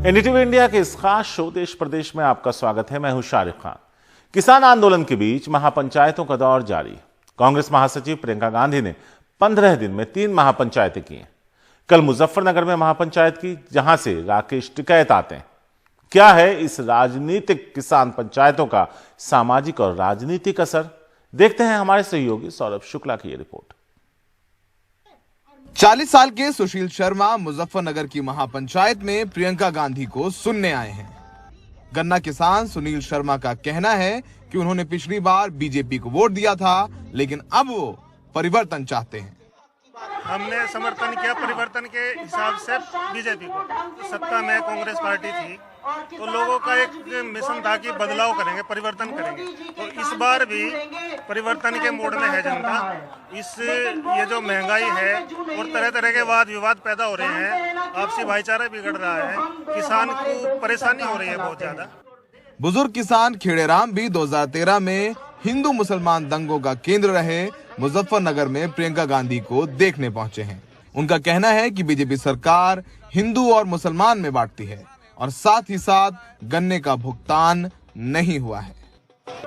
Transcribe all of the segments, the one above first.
NDTV India के इस खास शो देश प्रदेश में आपका स्वागत है। मैं हूं शाहरुख खान। किसान आंदोलन के बीच महापंचायतों का दौर जारी। कांग्रेस महासचिव प्रियंका गांधी ने 15 दिन में 3 महापंचायतें की हैं। कल मुजफ्फरनगर में महापंचायत की, जहां से राकेश टिकैत आते हैं। क्या है इस राजनीतिक किसान पंचायतों का सामाजिक और राजनीतिक असर, देखते हैं हमारे सहयोगी सौरभ शुक्ला की यह रिपोर्ट। 40 साल के सुशील शर्मा मुजफ्फरनगर की महापंचायत में प्रियंका गांधी को सुनने आए हैं। गन्ना किसान सुनील शर्मा का कहना है कि उन्होंने पिछली बार बीजेपी को वोट दिया था, लेकिन अब वो परिवर्तन चाहते हैं। हमने समर्थन किया परिवर्तन के हिसाब से बीजेपी को। सत्ता में कांग्रेस पार्टी थी तो लोगों का एक मिशन था कि बदलाव करेंगे, परिवर्तन करेंगे। तो इस बार भी परिवर्तन के मूड में है जनता। ये जो महंगाई है और तरह तरह के वाद विवाद पैदा हो रहे हैं, आपसी भाईचारा बिगड़ रहा है, किसान को परेशानी हो रही है बहुत ज्यादा। बुजुर्ग किसान खेड़ेराम भी 2013 में हिंदू मुसलमान दंगों का केंद्र रहे मुजफ्फरनगर में प्रियंका गांधी को देखने पहुंचे हैं। उनका कहना है कि बीजेपी सरकार हिंदू और मुसलमान में बांटती है और साथ ही साथ गन्ने का भुगतान नहीं हुआ है।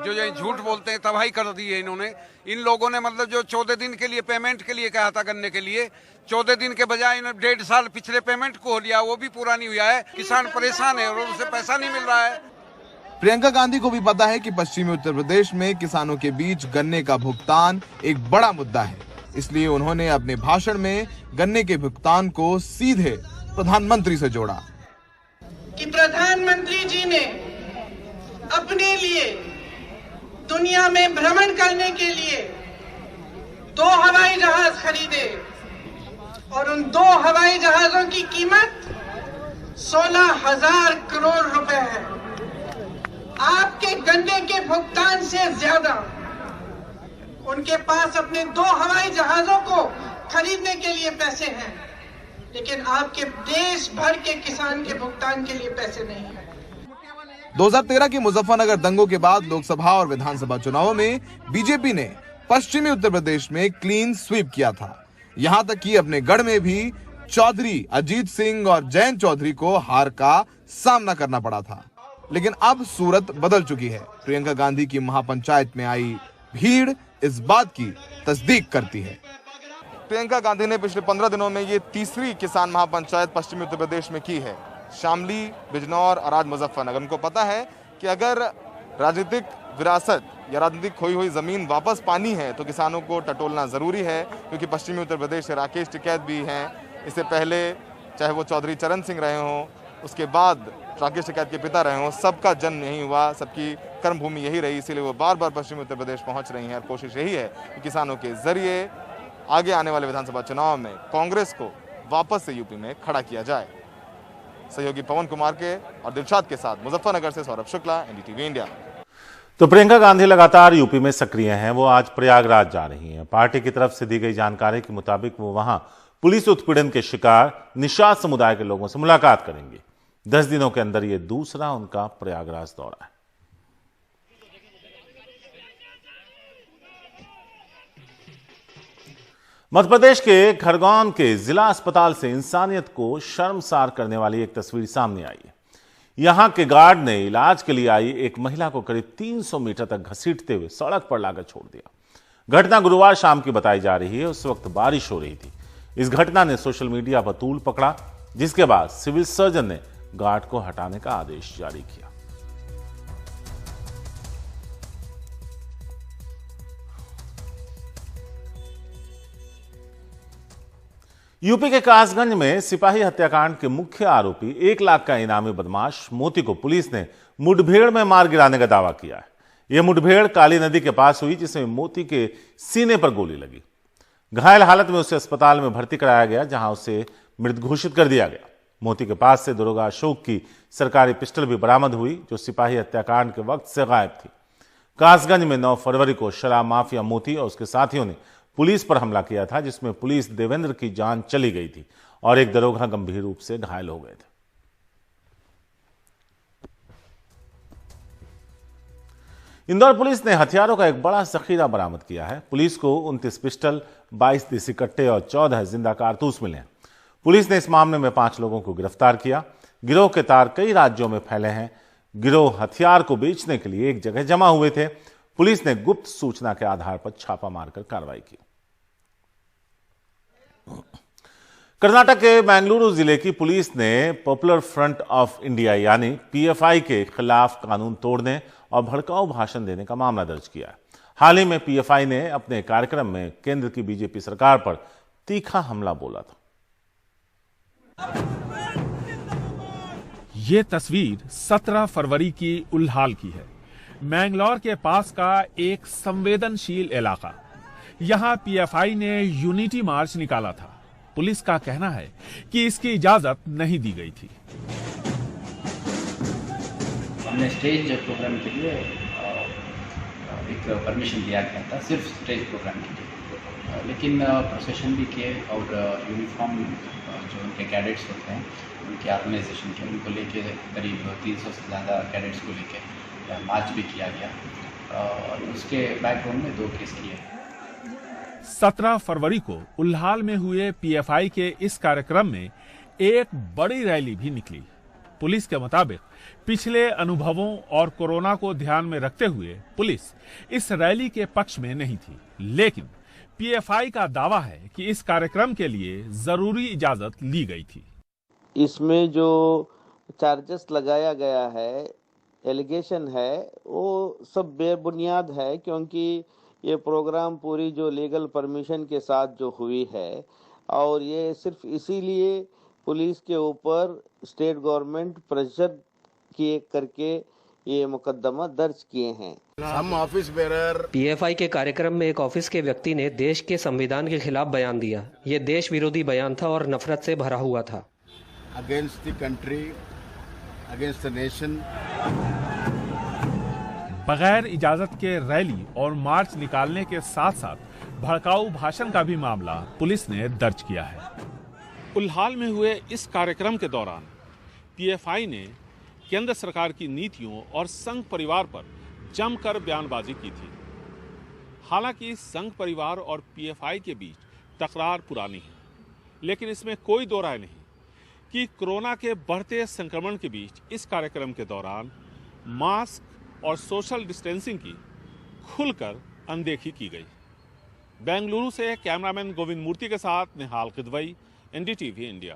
जो ये झूठ बोलते हैं तबाही कर दी है इन्होंने। इन लोगों ने मतलब जो 14 दिन के लिए पेमेंट के लिए कहा था गन्ने के लिए, 14 दिन के बजाय इन्होंने 1.5 साल पिछले पेमेंट को लिया, वो भी पूरा नहीं हुआ है। किसान परेशान है और उनसे पैसा नहीं मिल रहा है। प्रियंका गांधी को भी पता है कि पश्चिमी उत्तर प्रदेश में किसानों के बीच गन्ने का भुगतान एक बड़ा मुद्दा है, इसलिए उन्होंने अपने भाषण में गन्ने के भुगतान को सीधे प्रधानमंत्री से जोड़ा कि प्रधानमंत्री जी ने अपने लिए दुनिया में भ्रमण करने के लिए 2 हवाई जहाज खरीदे और उन 2 हवाई जहाजों की कीमत 16,000 करोड़ रुपए है। आपके गन्ने के भुगतान से ज्यादा उनके पास अपने 2 हवाई जहाजों को खरीदने के लिए पैसे हैं, लेकिन आपके देश भर के किसान के भुगतान के लिए पैसे नहीं है। 2013 के मुजफ्फरनगर दंगों के बाद लोकसभा और विधानसभा चुनावों में बीजेपी ने पश्चिमी उत्तर प्रदेश में क्लीन स्वीप किया था। यहां तक कि अपने गढ़ में भी चौधरी अजीत सिंह और जयंत चौधरी को हार का सामना करना पड़ा था। लेकिन अब सूरत बदल चुकी है। प्रियंका गांधी की महापंचायत में आई भीड़ इस बात की तस्दीक करती है। प्रियंका गांधी ने पिछले 15 दिनों में ये 3री किसान महापंचायत पश्चिमी उत्तर प्रदेश में की है। शामली, बिजनौर और आज मुजफ्फरनगर। उनको पता है कि अगर राजनीतिक विरासत या राजनीतिक खोई हुई जमीन वापस पानी है तो किसानों को टटोलना जरूरी है, क्योंकि पश्चिमी उत्तर प्रदेश से राकेश टिकैत भी हैं। इससे पहले चाहे वो चौधरी चरण सिंह रहे हों, उसके बाद राकेश टिकैत के पिता रहे हों, सबका जन्म यही हुआ, सबकी कर्मभूमि यही रही। इसीलिए वो बार बार पश्चिमी उत्तर प्रदेश पहुंच रही हैं और कोशिश यही है कि किसानों के जरिए आगे आने वाले विधानसभा चुनाव में कांग्रेस को वापस से यूपी में खड़ा किया जाए। सहयोगी पवन कुमार के और दिलशाद के साथ मुजफ्फरनगर से सौरभ शुक्ला, एनडीटीवी इंडिया। तो प्रियंका गांधी लगातार यूपी में सक्रिय हैं। वो आज प्रयागराज जा रही हैं। पार्टी की तरफ से दी गई जानकारी के मुताबिक वो वहां पुलिस उत्पीड़न के शिकार निषाद समुदाय के लोगों से मुलाकात करेंगे। 10 दिनों के अंदर ये दूसरा उनका प्रयागराज दौरा है। मध्य प्रदेश के खरगोन के जिला अस्पताल से इंसानियत को शर्मसार करने वाली एक तस्वीर सामने आई है। यहां के गार्ड ने इलाज के लिए आई एक महिला को करीब 300 मीटर तक घसीटते हुए सड़क पर लाकर छोड़ दिया। घटना गुरुवार शाम की बताई जा रही है। उस वक्त बारिश हो रही थी। इस घटना ने सोशल मीडिया पर तूल पकड़ा, जिसके बाद सिविल सर्जन ने गार्ड को हटाने का आदेश जारी किया। यूपी के कासगंज में सिपाही हत्याकांड के मुख्य आरोपी 1 लाख का इनामी बदमाश मोती को पुलिस ने मुठभेड़ में मार गिराने का दावा किया है। यह मुठभेड़ काली नदी के पास हुई, जिसमें मोती के सीने पर गोली लगी। घायल हालत में उसे अस्पताल में भर्ती कराया गया, जहां उसे मृत घोषित कर दिया गया। मोती के पास से दरोगा अशोक की सरकारी पिस्टल भी बरामद हुई, जो सिपाही हत्याकांड के वक्त से गायब थी। कासगंज में 9 फरवरी को शराब माफिया मोती और उसके साथियों ने पुलिस पर हमला किया था, जिसमें पुलिस देवेंद्र की जान चली गई थी और एक दरोगा गंभीर रूप से घायल हो गए थे। इंदौर पुलिस ने हथियारों का एक बड़ा जखीरा बरामद किया है। पुलिस को 29 पिस्टल, 22 देसी कट्टे और 14 जिंदा कारतूस मिले हैं। पुलिस ने इस मामले में 5 लोगों को गिरफ्तार किया। गिरोह के तार कई राज्यों में फैले हैं। गिरोह हथियार को बेचने के लिए एक जगह जमा हुए थे। पुलिस ने गुप्त सूचना के आधार पर छापा मारकर कार्रवाई की। कर्नाटक के बेंगलुरु जिले की पुलिस ने पॉपुलर फ्रंट ऑफ इंडिया यानी पीएफआई के खिलाफ कानून तोड़ने और भड़काऊ भाषण देने का मामला दर्ज किया है। हाल ही में पीएफआई ने अपने कार्यक्रम में केंद्र की बीजेपी सरकार पर तीखा हमला बोला था। ये तस्वीर 17 फरवरी की उल्हाल की है। मैंगलोर के पास का एक संवेदनशील इलाका। यहां पीएफआई ने यूनिटी मार्च निकाला था। पुलिस का कहना है कि इसकी इजाजत नहीं दी गई थी। हमने स्टेज प्रोग्राम के लिए एक परमिशन दिया गया था, सिर्फ स्टेज प्रोग्राम के लिए, लेकिन प्रोसेशन भी किए और यूनिफॉर्म जो उनके कैडेट्स होते हैं उनके ऑर्गेनाइजेशन के, उनको लेके करीब 300 से ज़्यादा कैडेट्स को लेके मार्च भी किया गया और उसके बैकग्राउंड में 2 केस किए। 17 फरवरी को उल्हाल में हुए पीएफआई के इस कार्यक्रम में एक बड़ी रैली भी निकली। पुलिस के मुताबिक पिछले अनुभवों और कोरोना को ध्यान में रखते हुए पुलिस इस रैली के पक्ष में नहीं थी, लेकिन पीएफआई का दावा है कि इस कार्यक्रम के लिए जरूरी इजाजत ली गई थी। इसमें जो चार्जेस लगाया गया है, एलिगेशन है, वो सब बेबुनियाद है, क्योंकि ये प्रोग्राम पूरी जो लीगल परमिशन के साथ जो हुई है और ये सिर्फ इसीलिए पुलिस के ऊपर स्टेट गवर्नमेंट प्रेशर किए करके ये मुकदमा दर्ज किए हैं। हम ऑफिस बेरर पीएफआई के कार्यक्रम में एक ऑफिस के व्यक्ति ने देश के संविधान के खिलाफ बयान दिया। ये देश विरोधी बयान था और नफरत से भरा हुआ था। Against the country, against the nation. बगैर इजाजत के रैली और मार्च निकालने के साथ साथ भड़काऊ भाषण का भी मामला पुलिस ने दर्ज किया है। उल्हाल में हुए इस कार्यक्रम के दौरान पीएफआई ने केंद्र सरकार की नीतियों और संघ परिवार पर जमकर बयानबाजी की थी। हालांकि संघ परिवार और पीएफआई के बीच तकरार पुरानी है, लेकिन इसमें कोई दो राय नहीं कि कोरोना के बढ़ते संक्रमण के बीच इस कार्यक्रम के दौरान मास्क और सोशल डिस्टेंसिंग की खुलकर अनदेखी की गई। बेंगलुरु से कैमरामैन गोविंद मूर्ति के साथ निहाल किदवई, एनडीटीवी इंडिया।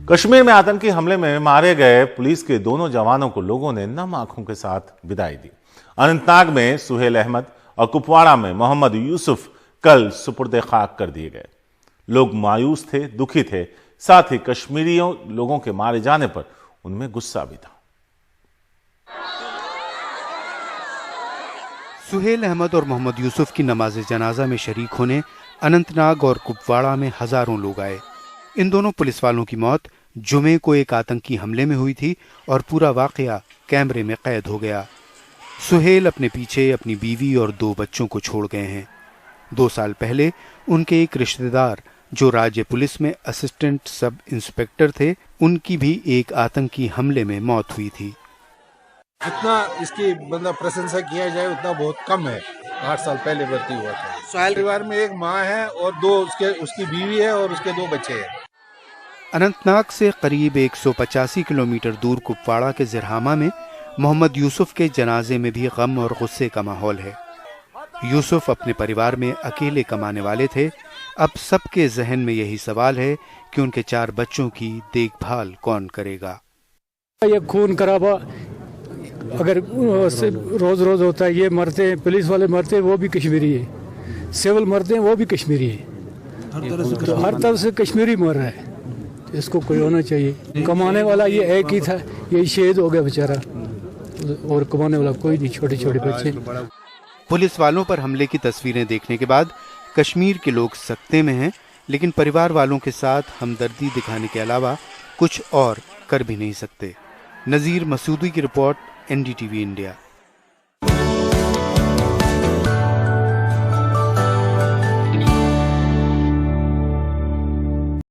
कश्मीर में आतंकी हमले में मारे गए पुलिस के दोनों जवानों को लोगों ने नम आंखों के साथ विदाई दी। अनंतनाग में सुहेल अहमद और कुपवाड़ा में मोहम्मद यूसुफ कल सुपुर्दे खाक कर दिए गए। लोग मायूस थे, दुखी थे, साथ ही कश्मीरियों लोगों के मारे जाने पर उनमें गुस्सा भी था। सुहेल अहमद और मोहम्मद यूसुफ की नमाज जनाजा में शरीक होने अनंतनाग और कुपवाड़ा में हजारों लोग आए। इन दोनों पुलिस वालों की मौत जुमे को एक आतंकी हमले में हुई थी और पूरा वाकया कैमरे में कैद हो गया। सुहेल अपने पीछे अपनी बीवी और 2 बच्चों को छोड़ गए हैं। 2 साल पहले उनके एक रिश्तेदार जो राज्य पुलिस में असिस्टेंट सब इंस्पेक्टर थे, उनकी भी एक आतंकी हमले में मौत हुई थी। जितना इसकी मतलब प्रशंसा किया जाए उतना बहुत कम है। 8 साल पहले भर्ती हुआ था। सुहेल परिवार में एक माँ है और 2 उसकी बीवी है और उसके 2 बच्चे हैं। अनंतनाग से करीब 185 किलोमीटर दूर कुपवाड़ा के जिरहामा में मोहम्मद यूसुफ के जनाजे में भी गम और गुस्से का माहौल है। यूसुफ अपने परिवार में अकेले कमाने वाले थे। अब सबके जहन में यही सवाल है कि उनके 4 बच्चों की देखभाल कौन करेगा। ये खून खराबा अगर रोज रोज होता है, ये मरते हैं, पुलिस वाले मरते हैं वो भी कश्मीरी है, सिविल मरते हैं वो भी कश्मीरी है, तो हर तरफ से कश्मीरी मर रहा है। इसको कोई होना चाहिए। कमाने वाला ये एक ही था, यही शहीद हो गया बेचारा, और कमाने वाला कोई नहीं, छोटे छोटे बच्चे। पुलिस वालों पर हमले की तस्वीरें देखने के बाद कश्मीर के लोग सकते में हैं, लेकिन परिवार वालों के साथ हमदर्दी दिखाने के अलावा कुछ और कर भी नहीं सकते। नजीर मसूदी की रिपोर्ट, एनडीटीवी इंडिया।